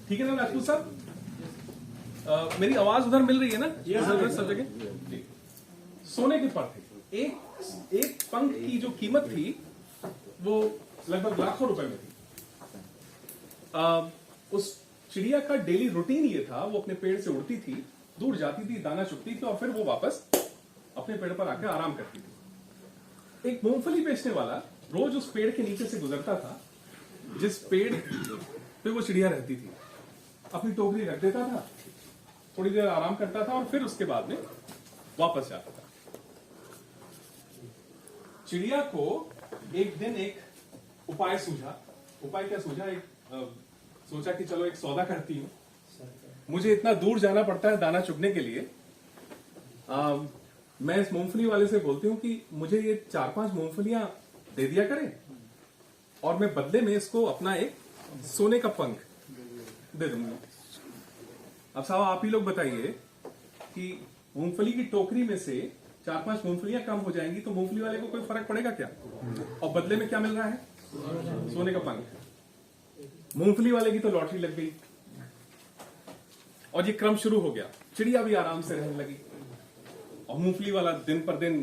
ठीक है ना राजपूत साहब? मेरी आवाज उधर मिल रही है ना? सब जगह। सोने के पर थे। एक पंख की जो कीमत थी वो लगभग लाखों रुपए में थी। उस चिड़िया का डेली रूटीन ये था, वो अपने पेड़ से उड़ती थी, दूर जाती थी, दाना चुगती थी और फिर वो वापस अपने पेड़ पर आकर आराम करती थी। एक मूंगफली बेचने वाला रोज उस पेड़ के नीचे से गुजरता था जिस पेड़ पे वो चिड़िया रहती थी। अपनी टोकरी रख देता था, थोड़ी देर आराम करता था और फिर उसके बाद में वापस जाता था। चिड़िया को एक दिन एक उपाय सूझा। उपाय क्या सूझा? सोचा कि चलो एक सौदा करती हूं, मुझे इतना दूर जाना पड़ता है दाना चुगने के लिए। मैं इस मूंगफली वाले से बोलती हूँ कि मुझे ये 4-5 मूंगफलियां दे दिया करें और मैं बदले में इसको अपना एक सोने का पंख दे दूंगा। अब साहब आप ही लोग बताइए कि मूंगफली की टोकरी में से 4-5 मूंगफलियां कम हो जाएंगी तो मूंगफली वाले को कोई फर्क पड़ेगा क्या? और बदले में क्या मिल रहा है? सोने का पंख। मूंगफली वाले की तो लॉटरी लग गई और ये क्रम शुरू हो गया। चिड़िया भी आराम से रहने लगी और मूंगफली वाला दिन पर दिन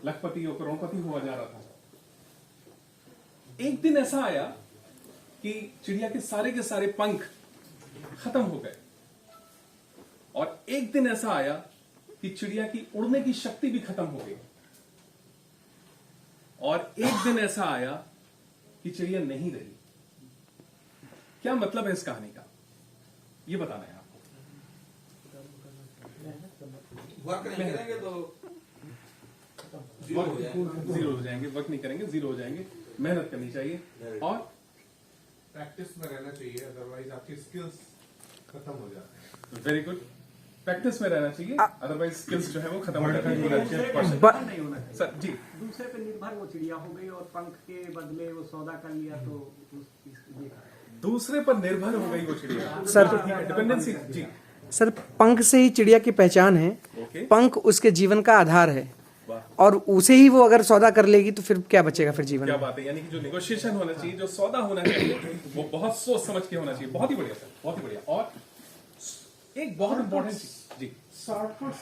लखपति और करोड़पति हुआ जा रहा था। एक दिन ऐसा आया कि चिड़िया के सारे पंख खत्म हो गए और एक दिन ऐसा आया कि चिड़िया की उड़ने की शक्ति भी खत्म हो गई और एक दिन ऐसा आया कि चिड़िया नहीं रही। क्या मतलब है इस कहानी का? ये बताना है आपको। वर्क नहीं करेंगे तो जीरो हो जाएंगे। वर्क नहीं करेंगे जीरो हो जाएंगे। मेहनत करनी चाहिए और प्रैक्टिस में रहना चाहिए, अदरवाइज आपकी स्किल्स खत्म हो जाते हैं। Very good. प्रैक्टिस में रहना चाहिए, अदरवाइज स्किल्स जो है वो खत्म हो जाती है। सर जी, दूसरे पे निर्भर वो चिड़िया हो गई और पंख के बदले वो सौदा कर लिया तो दूसरे पर निर्भर हो गई वो चिड़िया। Sir dependency. जी सर, पंख से ही चिड़िया की पहचान है। ओके। पंख उसके जीवन का आधार है वाह, और उसे ही वो अगर सौदा कर लेगी तो फिर क्या बचेगा फिर जीवन क्या में? बात है। यानी कि जो नेगोशिएशन होना चाहिए, जो सौदा होना चाहिए, वो बहुत सोच समझ के होना चाहिए। बहुत ही बढ़िया सर, बहुत ही बढ़िया। और एक बहुत इंपॉर्टेंट चीज जी, शॉर्टकट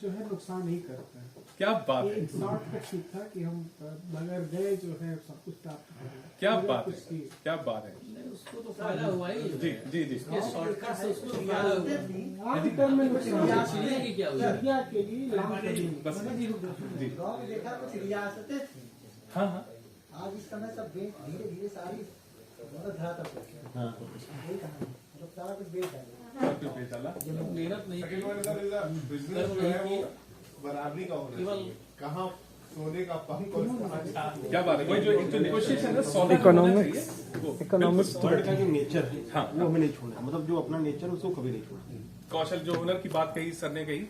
जो है नुकसान नहीं करता है। क्या बात है, शॉर्टकट ठीक था कि हम बगैर गए जो है सब कुछ प्राप्त करेंगे। क्या बात है, क्या बात है। उसको तो फायदा हुआ ही। जी जी जी। शॉर्टकट से उसको फायदा हुआ। आज टर्म में नुकसान चिड़िया की क्या हुआ? चिड़िया के लिए लाभ करेंगे। बस जी। गाँव में देखा तो चिड़िया आते थे। हाँ हाँ। आज इस समय सब बेच धीरे धीरे सारी धरा तक यही कहानी मतलब सारा कुछ बेच डाले। मेहनत नहीं की। बिजनेस जो है वो बराबरी का होना चाहिए। कहाँ सोने का पंख और क्या बात है। वही जो एक जो नेगोशिएशन है, सौदा जो होना चाहिए, वो इकोनॉमिक्स बिल्कुल। का जो नेचर है हाँ, वो हमें नहीं छोड़ना, मतलब जो अपना नेचर है उसको कभी नहीं छोड़ना। कौशल जो हुनर की बात कही सर ने कही,